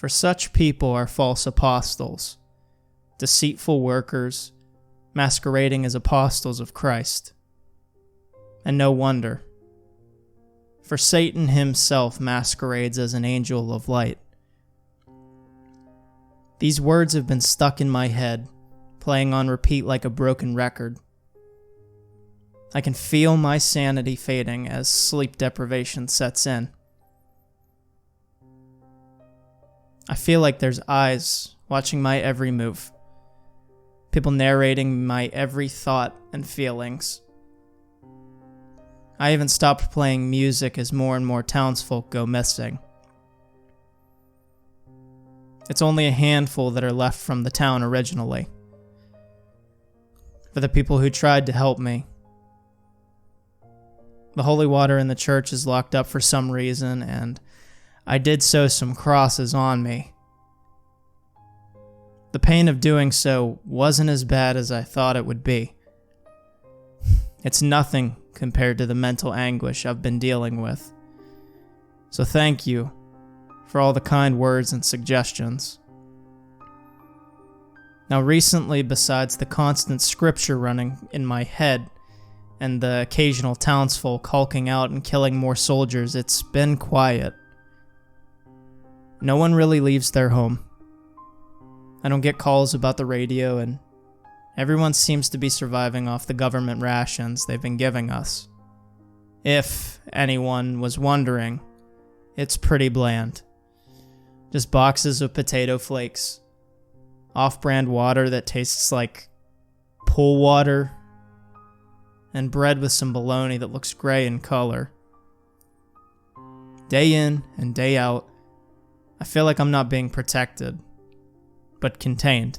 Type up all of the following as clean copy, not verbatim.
For such people are false apostles, deceitful workers, masquerading as apostles of Christ. And no wonder, for Satan himself masquerades as an angel of light. These words have been stuck in my head, playing on repeat like a broken record. I can feel my sanity fading as sleep deprivation sets in. I feel like there's eyes watching my every move, people narrating my every thought and feelings. I even stopped playing music as more and more townsfolk go missing. It's only a handful that are left from the town originally. For the people who tried to help me. The holy water in the church is locked up for some reason, and I did sew some crosses on me. The pain of doing so wasn't as bad as I thought it would be. It's nothing compared to the mental anguish I've been dealing with. So thank you for all the kind words and suggestions. Now recently, besides the constant scripture running in my head and the occasional townsfolk hulking out and killing more soldiers, it's been quiet. No one really leaves their home. I don't get calls about the radio, and everyone seems to be surviving off the government rations they've been giving us. If anyone was wondering, it's pretty bland. Just boxes of potato flakes, off-brand water that tastes like pool water, and bread with some bologna that looks gray in color. Day in and day out, I feel like I'm not being protected, but contained.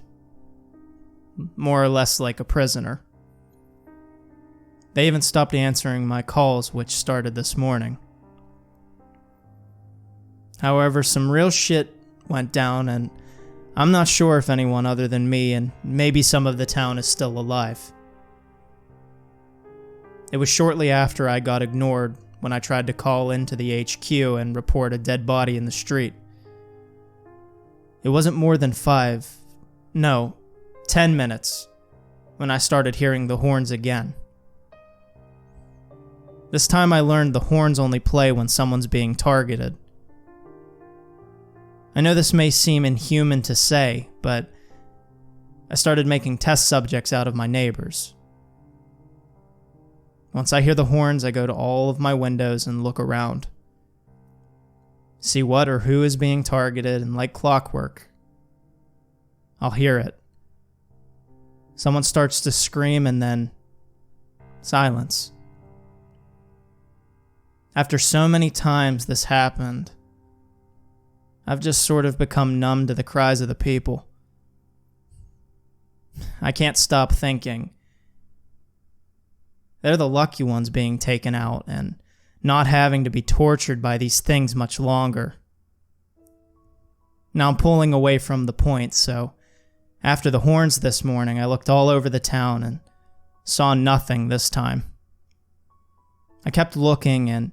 More or less like a prisoner. They even stopped answering my calls, which started this morning. However, some real shit went down, and I'm not sure if anyone other than me and maybe some of the town is still alive. It was shortly after I got ignored when I tried to call into the HQ and report a dead body in the street. It wasn't more than 10 minutes when I started hearing the horns again. This time I learned the horns only play when someone's being targeted. I know this may seem inhuman to say, but I started making test subjects out of my neighbors. Once I hear the horns, I go to all of my windows and look around. See what or who is being targeted, and like clockwork, I'll hear it. Someone starts to scream and then silence. After so many times this happened, I've just sort of become numb to the cries of the people. I can't stop thinking. They're the lucky ones being taken out and not having to be tortured by these things much longer. Now I'm pulling away from the point, so after the horns this morning, I looked all over the town and saw nothing this time. I kept looking, and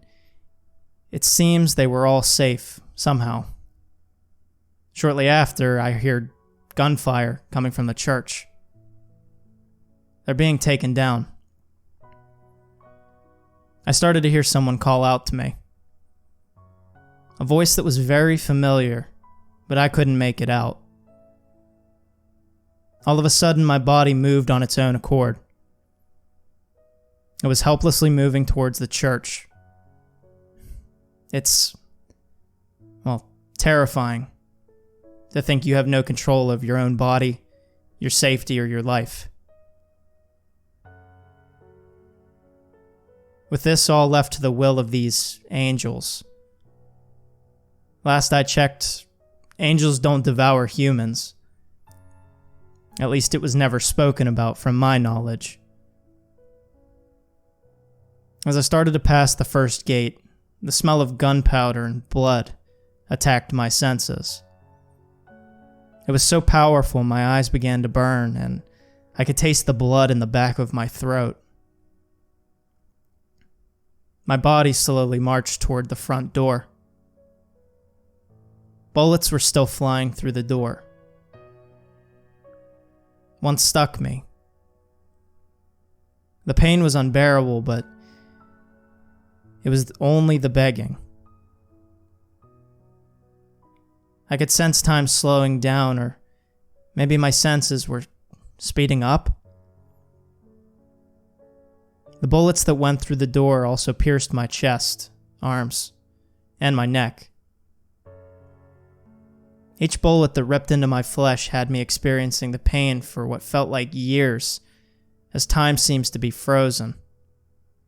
it seems they were all safe somehow. Shortly after, I heard gunfire coming from the church. They're being taken down. I started to hear someone call out to me. A voice that was very familiar, but I couldn't make it out. All of a sudden, my body moved on its own accord. It was helplessly moving towards the church. It's, terrifying to think you have no control of your own body, your safety, or your life. With this all left to the will of these angels. Last I checked, angels don't devour humans. At least it was never spoken about from my knowledge. As I started to pass the first gate, the smell of gunpowder and blood attacked my senses. It was so powerful my eyes began to burn, and I could taste the blood in the back of my throat. My body slowly marched toward the front door. Bullets were still flying through the door. One stuck me. The pain was unbearable, but it was only the begging. I could sense time slowing down, or maybe my senses were speeding up. The bullets that went through the door also pierced my chest, arms, and my neck. Each bullet that ripped into my flesh had me experiencing the pain for what felt like years, as time seems to be frozen.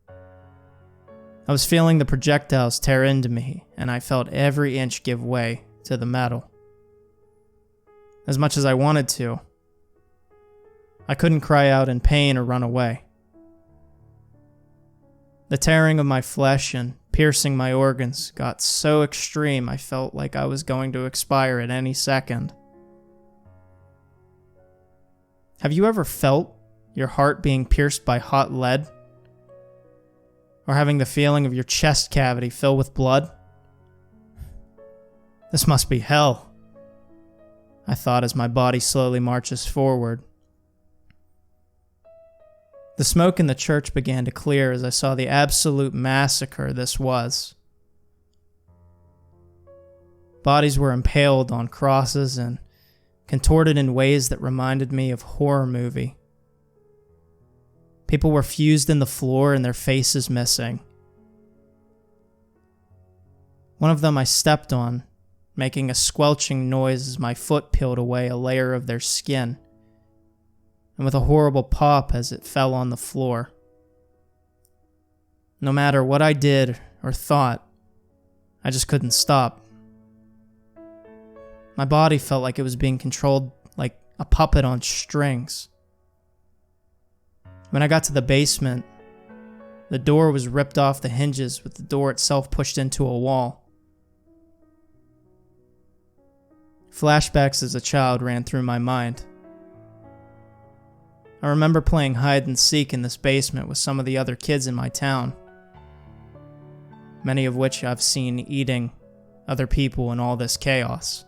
I was feeling the projectiles tear into me, and I felt every inch give way to the metal. As much as I wanted to, I couldn't cry out in pain or run away. The tearing of my flesh and piercing my organs got so extreme I felt like I was going to expire at any second. Have you ever felt your heart being pierced by hot lead? Or having the feeling of your chest cavity fill with blood? This must be hell, I thought as my body slowly marches forward. The smoke in the church began to clear as I saw the absolute massacre this was. Bodies were impaled on crosses and contorted in ways that reminded me of a horror movie. People were fused in the floor and their faces missing. One of them I stepped on, making a squelching noise as my foot peeled away a layer of their skin, and with a horrible pop as it fell on the floor. No matter what I did or thought, I just couldn't stop. My body felt like it was being controlled like a puppet on strings. When I got to the basement, the door was ripped off the hinges with the door itself pushed into a wall. Flashbacks as a child ran through my mind. I remember playing hide and seek in this basement with some of the other kids in my town, many of which I've seen eating other people in all this chaos.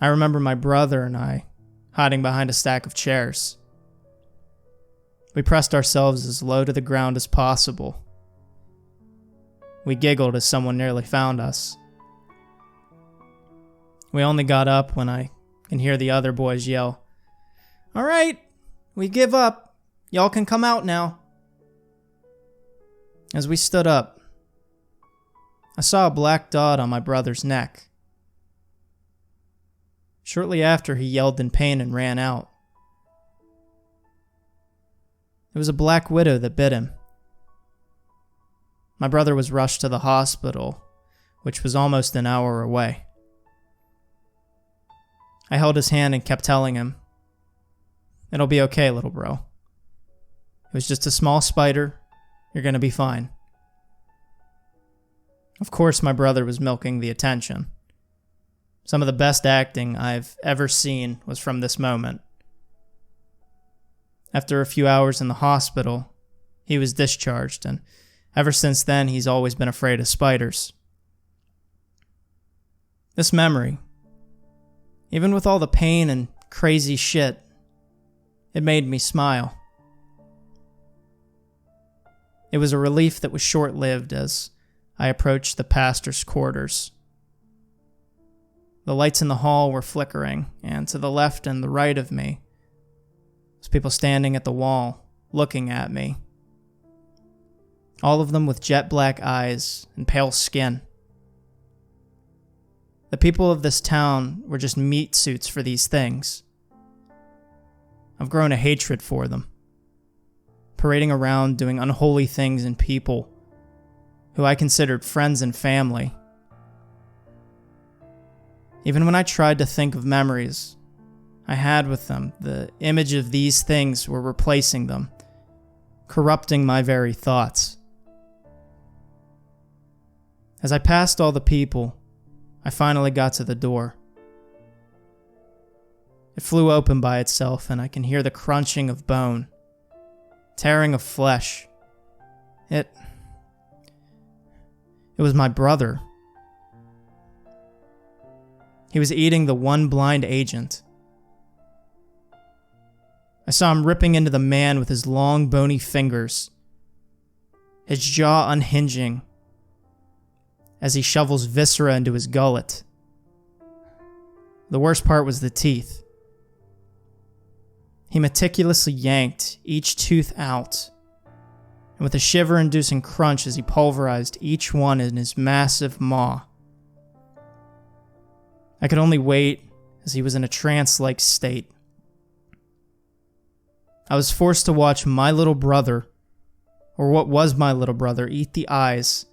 I remember my brother and I hiding behind a stack of chairs. We pressed ourselves as low to the ground as possible. We giggled as someone nearly found us. We only got up when I can hear the other boys yell, "All right, we give up. Y'all can come out now." As we stood up, I saw a black dot on my brother's neck. Shortly after, he yelled in pain and ran out. It was a black widow that bit him. My brother was rushed to the hospital, which was almost an hour away. I held his hand and kept telling him, "It'll be okay, little bro. It was just a small spider. You're gonna be fine." Of course, my brother was milking the attention. Some of the best acting I've ever seen was from this moment. After a few hours in the hospital, he was discharged, and ever since then, he's always been afraid of spiders. This memory, even with all the pain and crazy shit, it made me smile. It was a relief that was short-lived as I approached the pastor's quarters. The lights in the hall were flickering, and to the left and the right of me was people standing at the wall, looking at me. All of them with jet black eyes and pale skin. The people of this town were just meat suits for these things. I've grown a hatred for them, parading around doing unholy things in people who I considered friends and family. Even when I tried to think of memories I had with them, the image of these things were replacing them, corrupting my very thoughts. As I passed all the people, I finally got to the door. It flew open by itself, and I can hear the crunching of bone, tearing of flesh. It was my brother. He was eating the one blind agent. I saw him ripping into the man with his long, bony fingers, his jaw unhinging as he shovels viscera into his gullet. The worst part was the teeth. He meticulously yanked each tooth out, and with a shiver-inducing crunch as he pulverized each one in his massive maw. I could only wait as he was in a trance-like state. I was forced to watch my little brother, or what was my little brother, eat the eyes,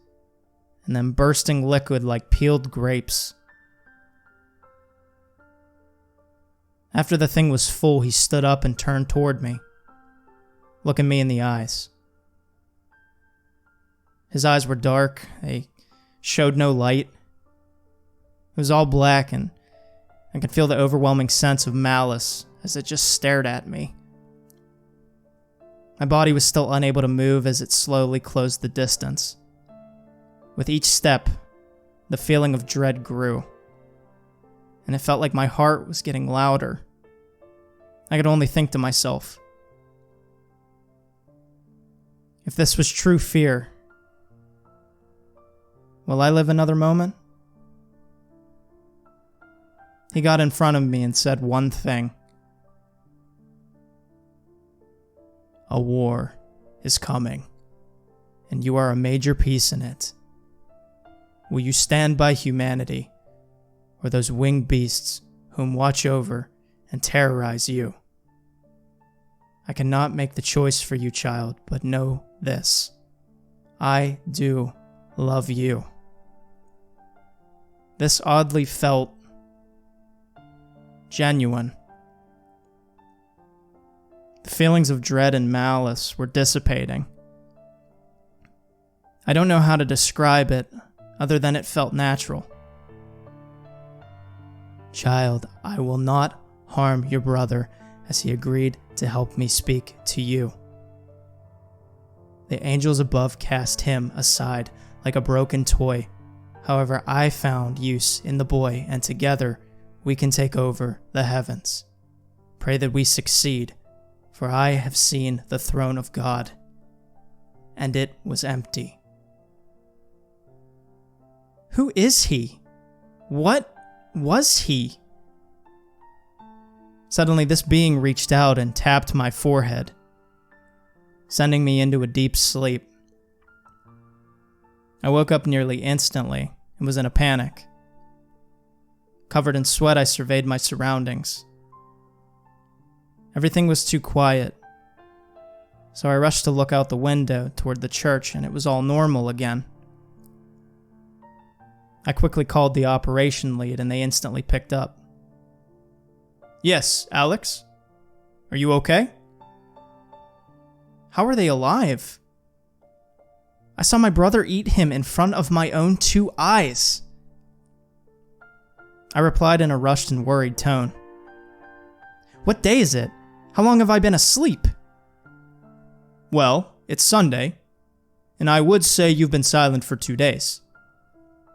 and then bursting liquid like peeled grapes. After the thing was full, he stood up and turned toward me, looking me in the eyes. His eyes were dark, they showed no light. It was all black, and I could feel the overwhelming sense of malice as it just stared at me. My body was still unable to move as it slowly closed the distance. With each step, the feeling of dread grew, and it felt like my heart was getting louder. I could only think to myself, if this was true fear, will I live another moment? He got in front of me and said one thing. A war is coming, and you are a major piece in it. Will you stand by humanity, or those winged beasts whom watch over and terrorize you? I cannot make the choice for you, child, but know this. I do love you. This oddly felt genuine. The feelings of dread and malice were dissipating. I don't know how to describe it, other than it felt natural. Child, I will not harm your brother, as he agreed to help me speak to you. The angels above cast him aside like a broken toy. However, I found use in the boy, and together we can take over the heavens. Pray that we succeed, for I have seen the throne of God, and it was empty. Who is he? What was he? Suddenly, this being reached out and tapped my forehead, sending me into a deep sleep. I woke up nearly instantly and was in a panic. Covered in sweat, I surveyed my surroundings. Everything was too quiet, so I rushed to look out the window toward the church, and it was all normal again. I quickly called the operation lead, and they instantly picked up. Yes, Alex? Are you okay? How are they alive? I saw my brother eat him in front of my own 2 eyes. I replied in a rushed and worried tone. What day is it? How long have I been asleep? Well, it's Sunday, and I would say you've been silent for 2 days.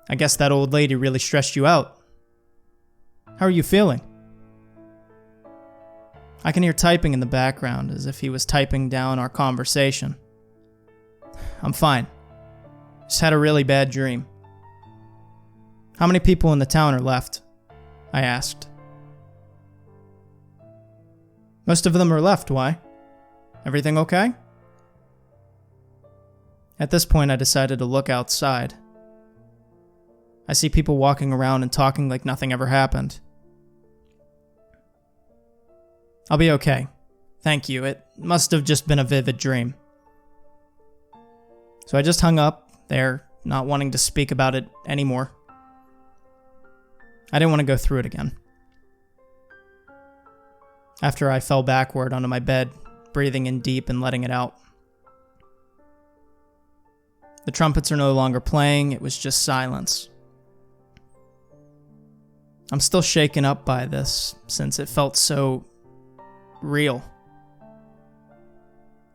I guess that old lady really stressed you out. How are you feeling? I can hear typing in the background, as if he was typing down our conversation. I'm fine. Just had a really bad dream. How many people in the town are left? I asked. Most of them are left, why? Everything okay? At this point, I decided to look outside. I see people walking around and talking like nothing ever happened. I'll be okay. Thank you. It must have just been a vivid dream. So I just hung up there, not wanting to speak about it anymore. I didn't want to go through it again. After I fell backward onto my bed, breathing in deep and letting it out. The trumpets are no longer playing, it was just silence. I'm still shaken up by this, since it felt so real.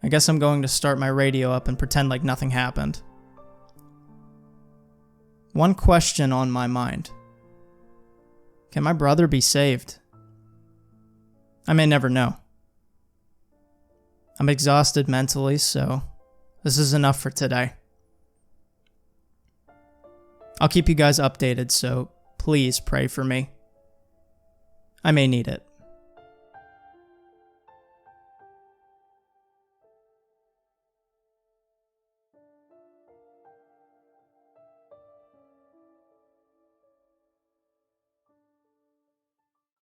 I guess I'm going to start my radio up and pretend like nothing happened. One question on my mind. Can my brother be saved? I may never know. I'm exhausted mentally, so this is enough for today. I'll keep you guys updated, so please pray for me. I may need it.